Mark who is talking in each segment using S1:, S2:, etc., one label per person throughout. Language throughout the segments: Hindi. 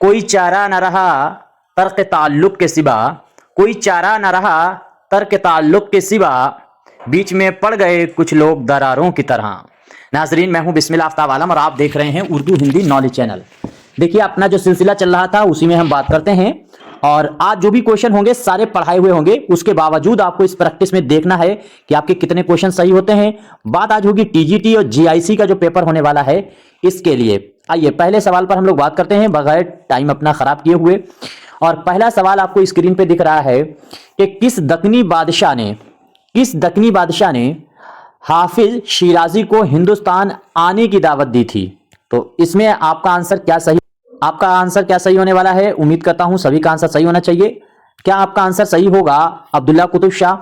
S1: कोई चारा न रहा तर्क ताल्लुक के सिवा, कोई चारा न रहा तर्क ताल्लुक के सिवा, बीच में पड़ गए कुछ लोग दरारों की तरह। नाजरीन, मैं हूं बिस्मिल्लाह आफ्ताब आलम और आप देख रहे हैं उर्दू हिंदी नॉलेज चैनल। देखिए, अपना जो सिलसिला चल रहा था उसी में हम बात करते हैं और आज जो भी क्वेश्चन होंगे सारे पढ़ाए हुए होंगे। उसके बावजूद आपको इस प्रैक्टिस में देखना है कि आपके कितने क्वेश्चन सही होते हैं। बात आज होगी टीजीटी और जीआईसी का जो पेपर होने वाला है इसके लिए। आइए पहले सवाल पर हम लोग बात करते हैं बगैर टाइम अपना खराब किए हुए। और पहला सवाल आपको स्क्रीन पे दिख रहा है कि किस दक्कनी बादशाह ने हाफिज शिराजी को हिंदुस्तान आने की दावत दी थी। तो इसमें आपका आंसर क्या सही होने वाला है। उम्मीद करता हूं सभी का आंसर सही होना चाहिए। क्या आपका आंसर सही होगा? अब्दुल्ला कुतुब शाह,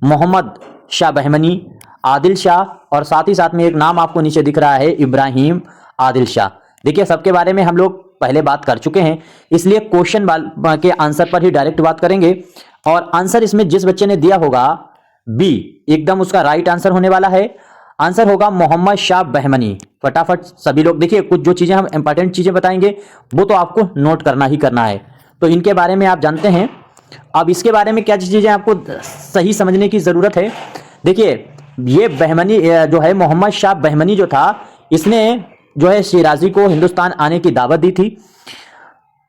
S1: मोहम्मद शाह बहमनी, आदिल शाह और साथ ही साथ में एक नाम आपको नीचे दिख रहा है इब्राहिम आदिल शाह। देखिए, सबके बारे में हम लोग पहले बात कर चुके हैं, इसलिए क्वेश्चन के आंसर पर ही डायरेक्ट बात करेंगे। और आंसर इसमें जिस बच्चे ने दिया होगा बी, एकदम उसका राइट आंसर होने वाला है। आंसर होगा मोहम्मद शाह बहमनी। फटाफट सभी लोग देखिए, कुछ जो चीजें हम इंपॉर्टेंट चीजें बताएंगे वो तो आपको नोट करना ही करना है, तो इनके बारे में आप जानते हैं। अब इसके बारे में क्या चीजें आपको सही समझने की जरूरत है। देखिए, ये बहमनी जो है, मोहम्मद शाह बहमनी जो था, इसने जो है शिराजी को हिंदुस्तान आने की दावत दी थी।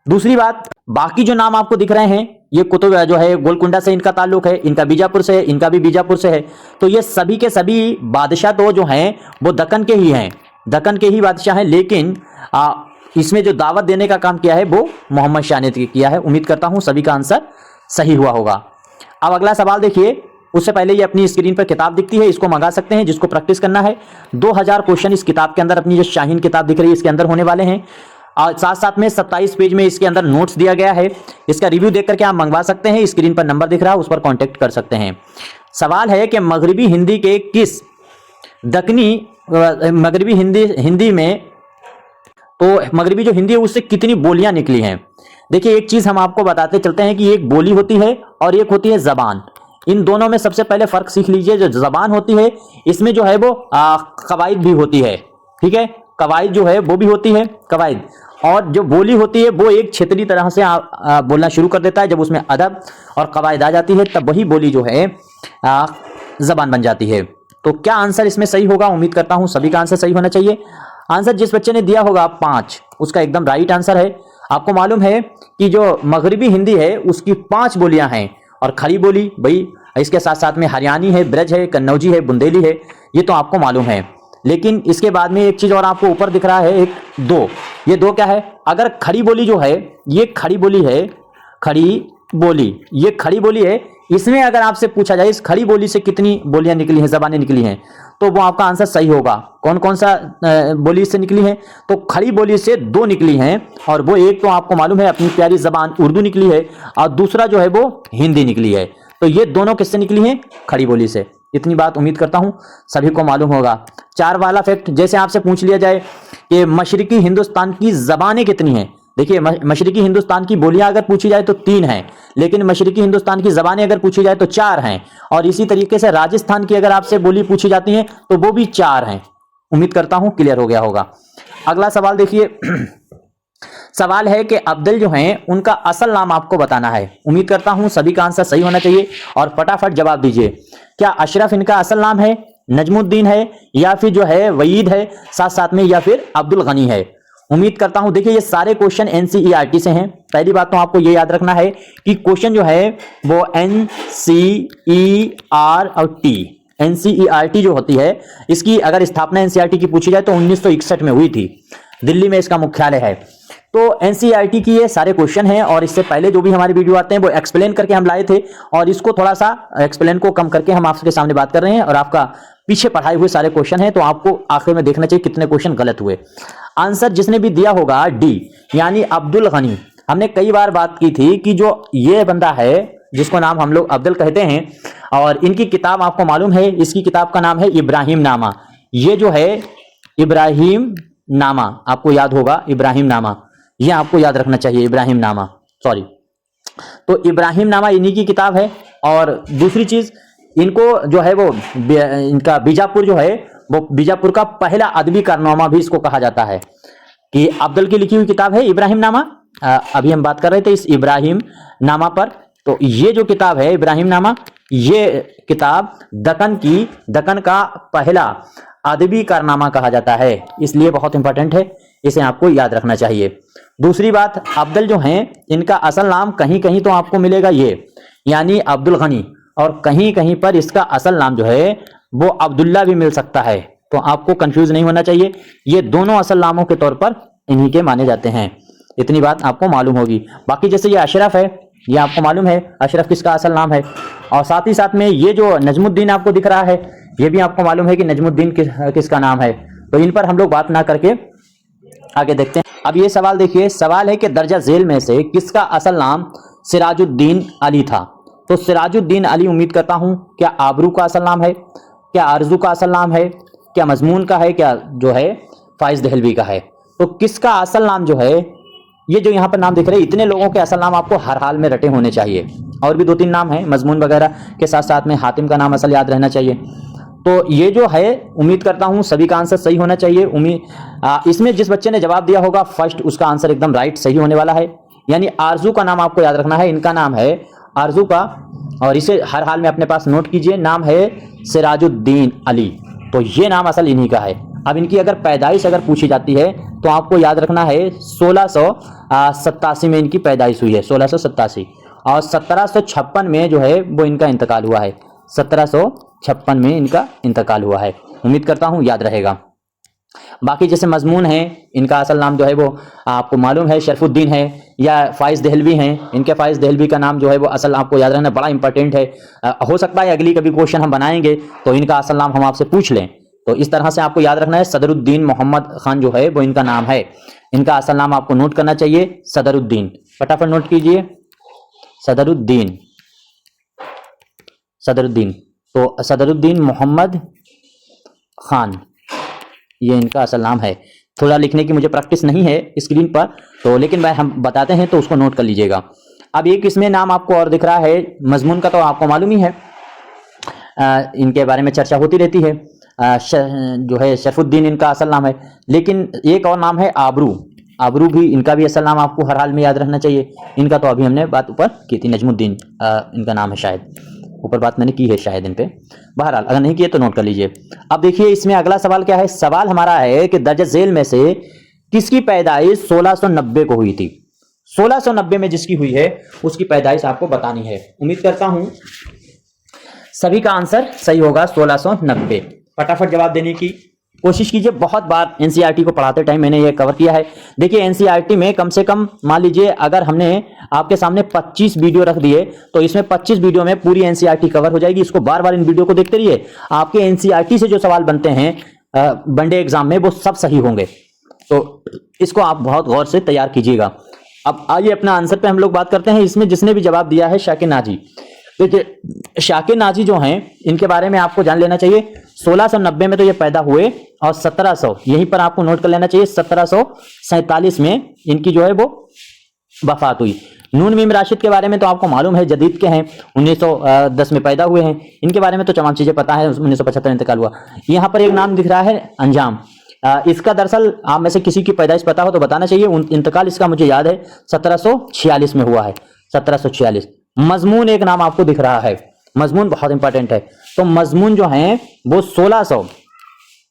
S1: दूसरी बात, बाकी जो नाम आपको दिख रहे हैं ये कुतुब जो है गोलकुंडा से इनका ताल्लुक है, इनका बीजापुर से है, इनका भी बीजापुर से है। तो ये सभी के सभी बादशाह तो जो हैं वो दक्कन के ही हैं, दक्कन के ही बादशाह हैं। लेकिन इसमें जो दावत देने का काम किया है वो मोहम्मद शाह ने किया है। उम्मीद करता हूं सभी का आंसर सही हुआ होगा। अब अगला सवाल देखिए, उससे पहले ये अपनी स्क्रीन पर किताब दिखती है, इसको मंगा सकते हैं जिसको प्रैक्टिस करना है। 2000 क्वेश्चन इस किताब के अंदर, अपनी जो शाहीन किताब दिख रही है इसके अंदर होने वाले हैं। और साथ साथ में 27 पेज में इसके अंदर नोट्स दिया गया है। इसका रिव्यू देख करके आप मंगवा सकते हैं। स्क्रीन पर नंबर दिख रहा है, उस पर कांटेक्ट कर सकते हैं। सवाल है कि मगरबी हिंदी के किस मगरबी हिंदी में, तो मगरबी जो हिंदी है उससे कितनी बोलियां निकली हैं। देखिए, एक चीज हम आपको बताते चलते हैं कि एक बोली होती है और एक होती है जबान। इन दोनों में सबसे पहले फर्क सीख लीजिए। जो जबान होती है इसमें जो है वो कवायद भी होती है, ठीक है, कवायद जो है वो भी होती है कवायद। और जो बोली होती है वो एक क्षेत्रीय तरह से बोलना शुरू कर देता है। जब उसमें अदब और कवायद आ जाती है तब वही बोली जो है जबान बन जाती है। तो क्या आंसर इसमें सही होगा? उम्मीद करता हूं सभी का आंसर सही होना चाहिए। आंसर जिस बच्चे ने दिया होगा 5, उसका एकदम राइट आंसर है। आपको मालूम है कि जो मगरबी हिंदी है उसकी 5 बोलियां हैं और खड़ी बोली भाई, इसके साथ साथ में हरियाणी है, ब्रज है, कन्नौजी है, बुंदेली है, ये तो आपको मालूम है। लेकिन इसके बाद में एक चीज और आपको ऊपर दिख रहा है, एक 2। ये 2 क्या है? अगर खड़ी बोली जो है, ये खड़ी बोली है, ये खड़ी बोली है। इसमें अगर आपसे पूछा जाए इस खड़ी बोली से कितनी बोलियां निकली हैं, जबानें निकली हैं, तो वो आपका आंसर सही होगा। कौन कौन सा बोली से निकली है? तो खड़ी बोली से 2 निकली हैं और वो एक तो आपको मालूम है अपनी प्यारी जबान उर्दू निकली है और दूसरा जो है वो हिंदी निकली है। तो ये दोनों किससे निकली हैं? खड़ी बोली से। इतनी बात उम्मीद करता हूं सभी को मालूम होगा। 4 वाला फैक्ट, जैसे आपसे पूछ लिया जाए कि मशरिकी हिंदुस्तान की जबानें कितनी हैं। देखिए, मशरिकी हिंदुस्तान की बोलियां अगर पूछी जाए तो 3 हैं, लेकिन मशरिकी हिंदुस्तान की जबानें अगर पूछी जाए तो 4 हैं। और इसी तरीके से राजस्थान की अगर आपसे बोली पूछी जाती है तो वो भी 4 हैं। उम्मीद करता हूं क्लियर हो गया होगा। अगला सवाल देखिए सवाल है कि अब्दुल जो हैं उनका असल नाम आपको बताना है। उम्मीद करता हूं सभी का आंसर सही होना चाहिए और फटाफट जवाब दीजिए। क्या अशरफ इनका असल नाम है, नजमुद्दीन है, या फिर जो है वहीद है, साथ साथ में, या फिर अब्दुल गनी है? उम्मीद करता हूं, देखिए ये सारे क्वेश्चन एनसीईआरटी से हैं। पहली बात तो आपको ये याद रखना है कि क्वेश्चन जो है वो एनसीईआरटी जो होती है, इसकी अगर स्थापना एनसीईआरटी की पूछी जाए तो 1961 में हुई थी। दिल्ली में इसका मुख्यालय है। तो एनसीईआरटी की ये सारे क्वेश्चन हैं और इससे पहले जो भी हमारे वीडियो आते हैं वो एक्सप्लेन करके हम लाए थे और इसको थोड़ा सा एक्सप्लेन को कम करके हम आपके सामने बात कर रहे हैं और आपका पीछे पढ़ाए हुए सारे क्वेश्चन हैं। तो आपको आखिर में देखना चाहिए कितने क्वेश्चन गलत हुए। आंसर जिसने भी दिया होगा डी, यानी अब्दुल गनी। हमने कई बार बात की थी कि जो ये बंदा है जिसको नाम हम लोग अब्दुल कहते हैं और इनकी किताब आपको मालूम है, इसकी किताब का नाम है इब्राहिम नामा। ये जो है इब्राहिम नामा, आपको याद होगा इब्राहिम नामा, ये आपको याद रखना चाहिए इब्राहिम नामा, सॉरी। तो इब्राहिम नामा इन्हीं की किताब है। और दूसरी चीज, इनको जो है वो इनका बीजापुर जो है वो बीजापुर का पहला अदबी कारनामा भी इसको कहा जाता है कि अब्दुल की लिखी हुई किताब है इब्राहिम नामा अभी हम बात कर रहे थे इस इब्राहिम नामा पर। तो ये जो किताब है इब्राहिम नामा, ये किताब दक्कन का पहला अदबी कारनामा कहा जाता है, इसलिए बहुत इंपॉर्टेंट है, इसे आपको याद रखना चाहिए। दूसरी बात, अब्दल जो हैं इनका असल नाम कहीं कहीं तो आपको मिलेगा ये, यानी अब्दुल गनी, और कहीं कहीं पर इसका असल नाम जो है वो अब्दुल्ला भी मिल सकता है। तो आपको कंफ्यूज नहीं होना चाहिए, ये दोनों असल नामों के तौर पर इन्हीं के माने जाते हैं। इतनी बात आपको मालूम होगी। बाकी जैसे ये अशरफ है, ये आपको मालूम है अशरफ किसका असल नाम है, और साथ ही साथ में ये जो नजमुद्दीन आपको दिख रहा है, ये भी आपको मालूम है कि नजमुद्दीन किसका नाम है। तो इन पर हम लोग बात ना करके आगे देखते हैं। अब ये सवाल देखिए, सवाल है कि दर्जा झेल में से किसका असल नाम सिराजुद्दीन अली था। तो सिराजुद्दीन अली, उम्मीद करता हूं, क्या आबरू का असल नाम है, क्या आरजू का असल नाम है, क्या मजमून का है, क्या जो है फाइज दहलवी का है। तो किसका असल नाम जो है, ये जो यहाँ पर नाम दिख रहे हैं, इतने लोगों के असल नाम आपको हर हाल में रटे होने चाहिए। और भी 2-3 नाम हैं मजमून वगैरह के साथ साथ में हातिम का नाम असल याद रहना चाहिए। तो ये जो है, उम्मीद करता हूं सभी का आंसर सही होना चाहिए। इसमें जिस बच्चे ने जवाब दिया होगा फर्स्ट, उसका आंसर एकदम राइट सही होने वाला है। यानी आरजू का नाम आपको याद रखना है, इनका नाम है आरजू का, और इसे हर हाल में अपने पास नोट कीजिए, नाम है सिराजुद्दीन अली। तो ये नाम असल इन्हीं का है। अब इनकी अगर पैदाइश अगर पूछी जाती है तो आपको याद रखना है 1687 में इनकी पैदाइश हुई है, 1687, और 1756 में जो है वो इनका इंतकाल हुआ है, 1756 में इनका इंतकाल हुआ है। उम्मीद करता हूं याद रहेगा। बाकी जैसे मजमून है, इनका असल नाम जो है वो आपको मालूम है शरफुद्दीन है, या फाइज दहलवी हैं, इनके फाइज दहलवी का नाम जो है वो असल आपको याद रखना बड़ा इंपॉर्टेंट है। हो सकता है अगली कभी क्वेश्चन हम बनाएंगे तो इनका असल नाम हम आपसे पूछ लें। तो इस तरह से आपको याद रखना है। सदरुद्दीन मोहम्मद खान जो है वो इनका नाम है, इनका असल नाम आपको नोट करना चाहिए सदरुद्दीन। फटाफट नोट कीजिए, सदरुद्दीन, सदरुद्दीन। तो सदरुद्दीन मोहम्मद खान, ये इनका असल नाम है। थोड़ा लिखने की मुझे प्रैक्टिस नहीं है स्क्रीन पर, तो लेकिन मैं हम बताते हैं तो उसको नोट कर लीजिएगा। अब एक इसमें नाम आपको और दिख रहा है, मजमून का तो आपको मालूम ही है, इनके बारे में चर्चा होती रहती है। जो है शरफुद्दीन इनका असल नाम है, लेकिन एक और नाम है आबरू। आबरू भी, इनका भी असल नाम आपको हर हाल में याद रखना चाहिए। इनका तो अभी हमने बात ऊपर की थी, नजमुद्दीन इनका नाम है, शायद ऊपर बात मैंने की है शायद इन पे। बहरहाल अगर नहीं किए तो नोट कर लीजिए। अब देखिए इसमें अगला सवाल क्या है, सवाल हमारा है कि दर्ज झेल में से किसकी पैदाइश 1690 को हुई थी। 1690 में जिसकी हुई है उसकी पैदाइश आपको बतानी है। उम्मीद करता हूं सभी का आंसर सही होगा, 1690। फटाफट जवाब देने की कोशिश कीजिए। बहुत बार एनसीईआरटी को पढ़ाते टाइम मैंने ये कवर किया है। देखिए एनसीईआरटी में कम से कम मान लीजिए अगर हमने आपके सामने 25 वीडियो रख दिए तो इसमें 25 वीडियो में पूरी एनसीईआरटी कवर हो जाएगी। इसको बार बार इन वीडियो को देखते रहिए, आपके एनसीईआरटी से जो सवाल बनते हैं वनडे एग्जाम में वो सब सही होंगे। तो इसको आप बहुत गौर से तैयार कीजिएगा। अब आइए अपना आंसर पे हम लोग बात करते हैं। इसमें जिसने भी जवाब दिया है शाकिर नाजी, देखिए शाकिर नाजी जो हैं इनके बारे में आपको जान लेना चाहिए। 1690 में तो ये पैदा हुए और 1700 यहीं पर आपको नोट कर लेना चाहिए, 1747 में इनकी जो है वो वफात हुई। नून मीम राशिद के बारे में तो आपको मालूम है, जदीद के हैं, 1910 में पैदा हुए हैं। इनके बारे में तो तमाम चीजें पता है, 1975 इंतकाल हुआ। यहाँ पर एक नाम दिख रहा है अंजाम, इसका दरअसल आप में से किसी की पैदाइश पता हो तो बताना चाहिए। इंतकाल इसका मुझे याद है 1746 में हुआ है, 1746। मजमून एक नाम आपको दिख रहा है, मजमून बहुत इंपॉर्टेंट है। तो मजमून जो है वो 1600,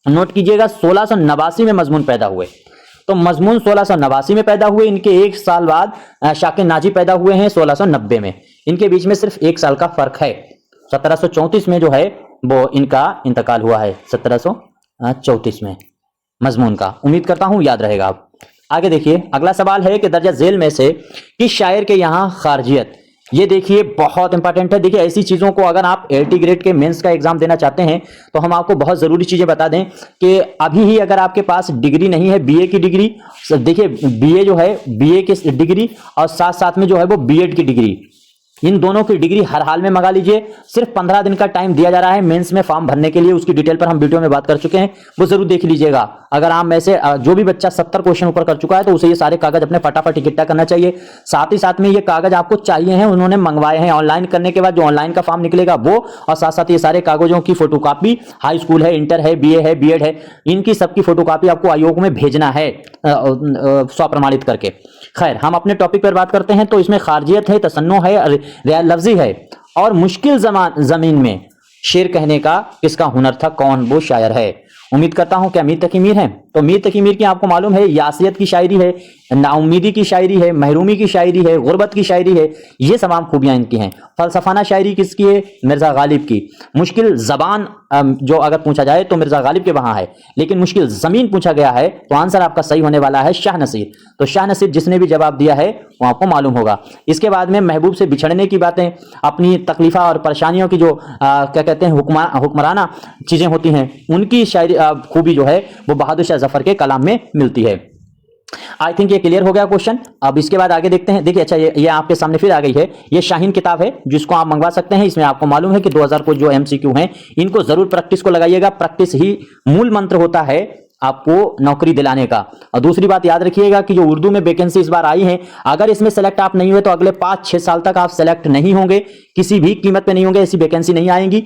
S1: नोट कीजिएगा, 1689 में मजमून पैदा हुए। तो मजमून 1689 में पैदा हुए, इनके एक साल बाद शाकिर नाजी पैदा हुए हैं 1690 में। इनके बीच में सिर्फ 1 साल का फर्क है। 1734 में जो है वो इनका इंतकाल हुआ है, 1734 में मजमून का। उम्मीद करता हूं याद रहेगा। आप आगे देखिए, अगला सवाल है कि दर्जा झेल में से किस शायर के यहां खारजियत, ये देखिए बहुत इंपॉर्टेंट है। देखिए ऐसी चीजों को अगर आप 80 ग्रेड के मेंस का एग्जाम देना चाहते हैं तो हम आपको बहुत जरूरी चीजें बता दें कि अभी ही अगर आपके पास डिग्री नहीं है, बीए की डिग्री, देखिए बीए जो है, बीए की डिग्री और साथ साथ में जो है वो बीएड की डिग्री, इन दोनों की डिग्री हर हाल में मंगा लीजिए। सिर्फ 15 दिन का टाइम दिया जा रहा है मेंस में फॉर्म भरने के लिए, उसकी डिटेल पर हम वीडियो में बात कर चुके हैं, वो जरूर देख लीजिएगा। अगर आप में से जो भी बच्चा 70 क्वेश्चन ऊपर कर चुका है तो उसे ये सारे कागज अपने फटाफट इकट्ठा करना चाहिए। साथ ही साथ में ये कागज आपको चाहिए हैं, उन्होंने मंगवाए हैं। ऑनलाइन करने के बाद जो ऑनलाइन का फॉर्म निकलेगा वो, और साथ साथ ये सारे कागजों की फोटोकॉपी, हाई स्कूल है, इंटर है, बीए है, बीएड है, इनकी सबकी फोटोकॉपी आपको आयोग में भेजना है स्वप्रमाणित करके। खैर, हम अपने टॉपिक पर बात करते हैं। तो इसमें खारजियत है, तसन्नो है, रियाल लफ्जी है, और मुश्किल जमीन में शेर कहने का किसका हुनर था, कौन वो शायर है। उम्मीद करता हूं क्या मीर तकी मीर हैं। तो मीर तकी मीर की आपको मालूम है यासियत की शायरी है, नाउमीदी की शायरी है, महरूमी की शायरी है, गुर्बत की शायरी है, ये तमाम खूबियां इनकी हैं। फलसफाना शायरी किसकी है, मिर्जा गालिब की। मुश्किल जबान जो अगर पूछा जाए तो मिर्जा गालिब के वहां है, लेकिन मुश्किल जमीन पूछा गया है तो आंसर आपका सही होने वाला है शाह नसीर। तो शाह नसीर जिसने भी जवाब दिया है वो आपको मालूम होगा। इसके बाद में महबूब से बिछड़ने की बातें, अपनी तकलीफा और परेशानियों की जो क्या कहते हैं हुक्मराना चीजें होती हैं, उनकी शायरी खूबी जो है वो बहादुर शाह जफर के कलाम में मिलती है। आई थिंक ये क्लियर हो गया क्वेश्चन। अब इसके बाद आगे देखते हैं। देखिए, अच्छा ये आपके सामने फिर आ गई है, ये शाहीन किताब है जिसको आप मंगवा सकते हैं। इसमें आपको मालूम है कि 2000 को जो एमसीक्यू हैं इनको जरूर प्रैक्टिस को लगाइएगा। प्रैक्टिस ही मूल मंत्र होता है आपको नौकरी दिलाने का। और दूसरी बात याद रखिएगा कि जो उर्दू में वैकेंसी इस बार आई है, अगर इसमें सेलेक्ट आप नहीं हुए तो अगले 5-6 साल तक आप सेलेक्ट नहीं होंगे, किसी भी कीमत पे नहीं होंगे, ऐसी वैकेंसी नहीं आएंगी।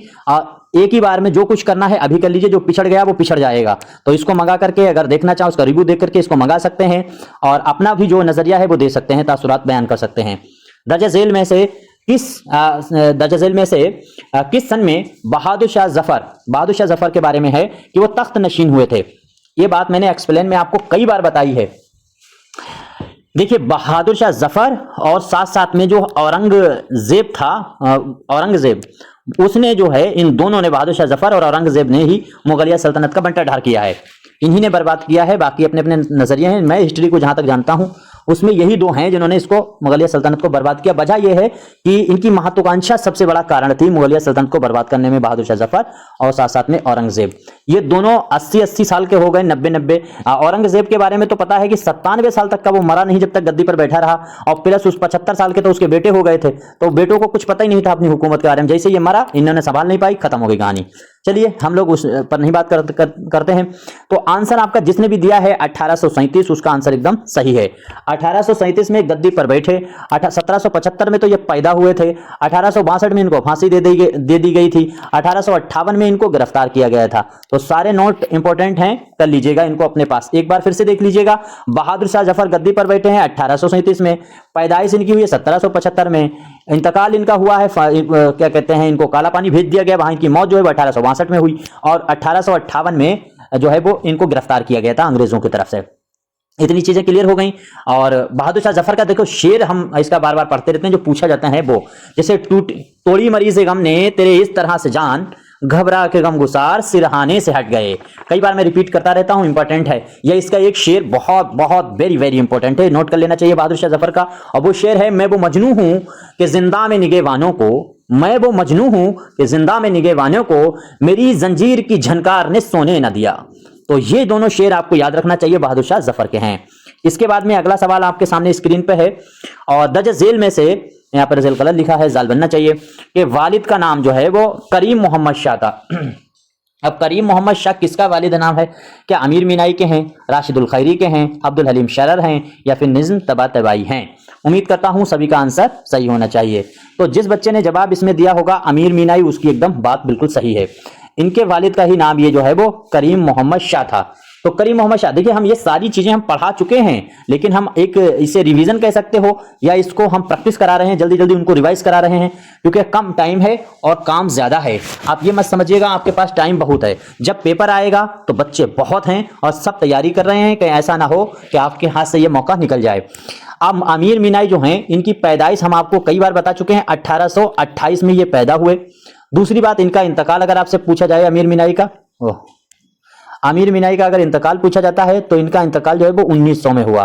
S1: एक ही बार में जो कुछ करना है अभी कर लीजिए, जो पिछड़ गया वो पिछड़ जाएगा। तो इसको मंगा करके अगर देखना चाहो उसका रिव्यू देख करके इसको मंगा सकते हैं, और अपना भी जो नजरिया है वो दे सकते हैं, तासुरात बयान कर सकते हैं। दर्ज झेल में से किस सन में बहादुर शाह जफर के बारे में है कि वो तख्त नशीन हुए थे। ये बात मैंने एक्सप्लेन में आपको कई बार बताई है। देखिए, बहादुर शाह जफर और साथ साथ में जो औरंगजेब था, औरंगजेब, उसने जो है, इन दोनों ने, बहादुर शाह जफर और औरंगजेब ने ही मुगलिया सल्तनत का बंटाढार किया है। इन्हीं ने बर्बाद किया है। बाकी अपने अपने नजरिए हैं। मैं हिस्ट्री को जहां तक जानता हूं उसमें यही दो हैं जिन्होंने इसको, मुगलिया सल्तनत को बर्बाद किया। वजह यह है कि इनकी महत्वाकांक्षा सबसे बड़ा कारण थी मुगलिया सल्तनत को बर्बाद करने में, बहादुर शाह जफर और साथ साथ में औरंगजेब। ये दोनों 80-80 साल के हो गए, 90-90। औरंगजेब के बारे में तो पता है कि 97 साल तक का वो मरा नहीं जब तक गद्दी पर बैठा रहा, और प्लस उस 75 साल के तो उसके बेटे हो गए थे। तो बेटों को कुछ पता ही नहीं था अपनी हुकूमत के बारे में। जैसे ये मरा, इन्होंने संभाल नहीं पाई, खत्म हो गई कहानी। चलिए, हम लोग उस पर नहीं बात करते हैं। तो आंसर आपका जिसने भी दिया है 1837, उसका आंसर एकदम सही है। 1837 में गद्दी पर बैठे, 1775 में तो ये पैदा हुए थे, 1862 में इनको फांसी दे दी गई थी, 1858 में इनको गिरफ्तार किया गया था। तो सारे नोट इंपॉर्टेंट हैं, कर लीजिएगा इनको अपने पास। एक बार फिर से देख लीजिएगा, बहादुर शाह जफर गद्दी पर बैठे हैं 1837 में, पैदाइश इनकी हुई है 1775 में, इंतकाल इनका हुआ है क्या कहते हैं, इनको काला पानी भेज दिया गया, वहां इनकी मौत जो है 1862 में हुई, और 1858 में जो है वो इनको गिरफ्तार किया गया था अंग्रेजों की तरफ से। इतनी चीजें क्लियर हो गई। और बहादुर शाह जफर का देखो शेर हम इसका बार बार पढ़ते रहते हैं, जो पूछा जाता है वो, जैसे तोड़ी मरीज गम ने तेरे इस तरह से जान, घबरा के गम गुसार सिरहाने से हट गए। कई बार मैं रिपीट करता रहता हूं, इंपॉर्टेंट है यह। इसका एक शेर बहुत बहुत वेरी वेरी इंपॉर्टेंट है, नोट कर लेना चाहिए बहादुर शाह जफर का। और वो शेर है, मैं वो मजनू हूं कि जिंदा में निगेवानों को, मैं वो मजनू हूं कि जिंदा में निगेवानों को, मेरी जंजीर की झनकार ने सोने न दिया। तो ये दोनों शेर आपको याद रखना चाहिए, बहादुर शाह जफर के हैं। इसके बाद में अगला सवाल आपके सामने स्क्रीन पे है, और दर्ज झेल में से, यहाँ पर जेल गलत लिखा है, जाल बनना चाहिए, कि वालिद का नाम जो है वो करीम मोहम्मद शाह था। अब करीम मोहम्मद शाह किसका वालिद नाम है? क्या अमीर मीनाई के हैं, राशिदुल खैरी के हैं, अब्दुल हलीम शरर हैं, या फिर निज़्म तबातबाई हैं? उम्मीद करता हूं सभी का आंसर सही होना चाहिए। तो जिस बच्चे ने जवाब इसमें दिया होगा अमीर मीनाई, उसकी एकदम बात बिल्कुल सही है। इनके वालिद का ही नाम ये जो है वो करीम मोहम्मद शाह था। तो करीम मोहम्मद शाह, देखिए हम ये सारी चीजें हम पढ़ा चुके हैं, लेकिन हम एक इसे रिवीजन कह सकते हो, या इसको हम प्रैक्टिस करा रहे हैं, जल्दी जल्दी उनको रिवाइज करा रहे हैं, क्योंकि कम टाइम है और काम ज्यादा है। आप ये मत समझिएगा आपके पास टाइम बहुत है, जब पेपर आएगा तो बच्चे बहुत हैं और सब तैयारी कर रहे हैं, कहीं ऐसा ना हो कि आपके हाथ से ये मौका निकल जाए। अब अमीर मीनाई जो हैं, इनकी पैदाइश हम आपको कई बार बता चुके हैं, 1828 में ये पैदा हुए। दूसरी बात, इनका इंतकाल अगर आपसे पूछा जाए अमीर मीनाई का, अमीर मीनाई का अगर इंतकाल पूछा जाता है तो इनका इंतकाल जो है वो 1900 में हुआ।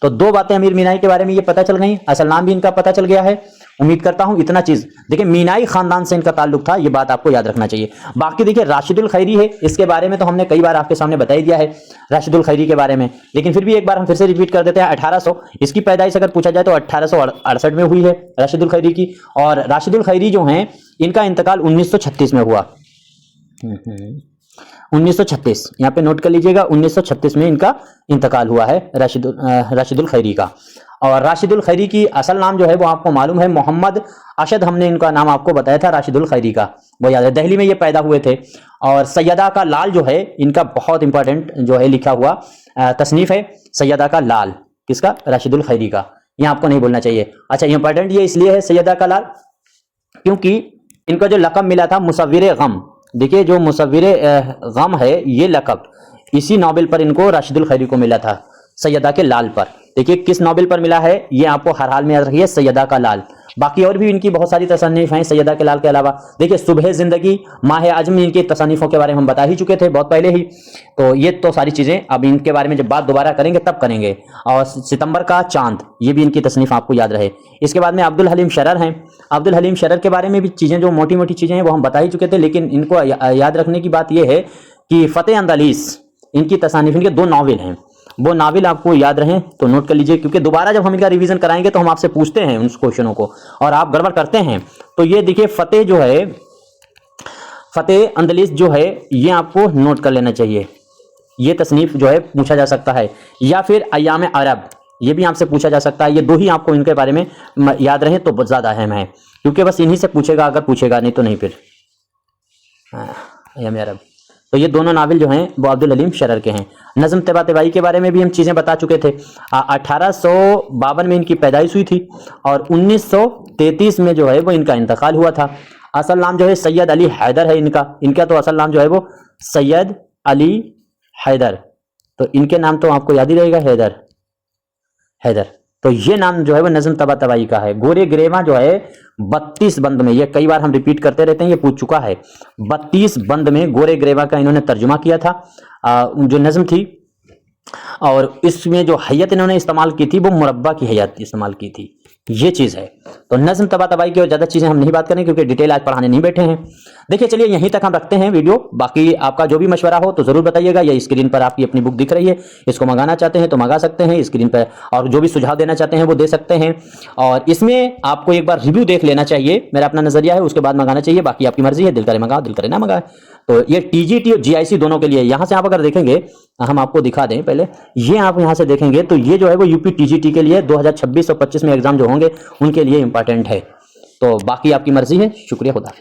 S1: तो दो बातें अमीर मीनाई के बारे में ये पता चल गई, असल नाम भी इनका पता चल गया है। उम्मीद करता हूं इतना चीज, देखिए मीनाई खानदान से इनका ताल्लुक था, ये बात आपको याद रखना चाहिए। बाकी देखिए राशिदुल खैरी है, इसके बारे में तो हमने कई बार आपके सामने बता ही दिया है राशिदुल खैरी के बारे में, लेकिन फिर भी एक बार हम फिर से रिपीट कर देते हैं। 1800 इसकी पैदाइश अगर पूछा जाए तो 1868 में हुई है राशिदुल खैरी की, और राशिदुल खैरी जो हैं इनका इंतकाल 1936 में हुआ। 1936, यहाँ पे नोट कर लीजिएगा, 1936 में इनका इंतकाल हुआ है राशिदुल खैरी का। और राशिदुल खैरी की असल नाम जो है वो आपको मालूम है मोहम्मद अशद, हमने इनका नाम आपको बताया था राशिदुल खैरी का, वो याद है। दिल्ली में ये पैदा हुए थे। और सैयदा का लाल जो है इनका बहुत इंपॉर्टेंट जो है लिखा हुआ तसनीफ है, सैयदा का लाल, किसका? राशिदुल खैरी का। ये आपको नहीं बोलना चाहिए। अच्छा, इंपॉर्टेंट ये इसलिए है सैयदा का लाल क्योंकि इनका जो लक़ब मिला था मुसव्विरे गम, देखिए जो मुसव्विरे गम है ये लक़ब इसी नोबेल पर इनको राशिदुल खैरी को मिला था, सैयदा के लाल पर। देखिए किस नोबेल पर मिला है ये आपको हर हाल में याद रखिए, सैयदा का लाल। बाकी और भी इनकी बहुत सारी तसनीफ हैं सैयदा के लाल के अलावा। देखिए सुबह जिंदगी, माह अजम, इनकी तसनीफों के बारे में हम बता ही चुके थे बहुत पहले ही। तो ये तो सारी चीजें अब इनके बारे में जब बात दोबारा करेंगे तब करेंगे। और सितंबर का चांद, ये भी इनकी तसनीफ आपको याद रहे। इसके बाद में अब्दुल हलीम शरर हैं। अब्दुल हलीम शरर के बारे में भी चीजें जो मोटी मोटी चीजें हैं वो हम बता ही चुके थे, लेकिन इनको याद रखने की बात यह है कि फतेह अंदालिस, इनकी तसानीफ, इनके 2 नावल हैं, वो नावल आपको याद रहें तो नोट कर लीजिए, क्योंकि दोबारा जब हम इनका रिवीजन कराएंगे तो हम आपसे पूछते हैं उन क्वेश्चनों को और आप गड़बड़ करते हैं। तो ये देखिए फतेह जो है, फतेह अंदलिस जो है ये आपको नोट कर लेना चाहिए। ये तसनीफ जो है पूछा जा सकता है। या फिर अय्याम अरब, ये भी आपसे पूछा जा सकता है। ये 2 ही आपको इनके बारे में याद रहें तो बहुत ज़्यादा अहम है, क्योंकि बस इन्हीं से पूछेगा, अगर पूछेगा नहीं तो नहीं फिर। अय्याम अरब, तो ये दोनों नावल जो हैं वो अब्दुल हलीम शरर के हैं। नज़्म तबातबाई के बारे में भी हम चीज़ें बता चुके थे। 1852 में इनकी पैदाइश हुई थी और 1933 में जो है वो इनका इंतकाल हुआ था। असल नाम जो है सैयद अली हैदर है इनका तो असल नाम जो है वो सैयद अली हैदर। तो इनके नाम तो आपको याद ही रहेगा, हैदर। तो ये नाम जो है वो नज़्म तबातबाई का है। गोरे ग्रेवा जो है 32 बंद में, ये कई बार हम रिपीट करते रहते हैं, ये पूछ चुका है। 32 बंद में गोरे ग्रेवा का इन्होंने तर्जुमा किया था जो नज़्म थी। और इसमें जो हैयत इन्होंने इस्तेमाल की थी वो मुरब्बा की हैयत इस्तेमाल की थी, ये चीज़ है। तो नज़्म तबातबाई की और ज़्यादा चीज़ें हम नहीं बात करें क्योंकि डिटेल आज पढ़ाने नहीं बैठे हैं। देखिए चलिए यहीं तक हम रखते हैं वीडियो। बाकी आपका जो भी मशवरा हो तो ज़रूर बताइएगा। ये स्क्रीन पर आपकी अपनी बुक दिख रही है, इसको मंगाना चाहते हैं तो मंगा सकते हैं स्क्रीन पर, और जो भी सुझाव देना चाहते हैं वो दे सकते हैं। और इसमें आपको एक बार रिव्यू देख लेना चाहिए, मेरा अपना नज़रिया है, उसके बाद मंगाना चाहिए। बाकी आपकी मर्जी है, दिल करे मंगाओ, दिल करे ना मंगाए। तो ये TGT और GIC दोनों के लिए, यहाँ से आप अगर देखेंगे, हम आपको दिखा दें पहले, ये आप यहाँ से देखेंगे तो ये जो है वो UP TGT के लिए 2026 और 25 में एग्जाम जो होंगे उनके लिए इंपॉर्टेंट है। तो बाकी आपकी मर्जी है। शुक्रिया, खुदा।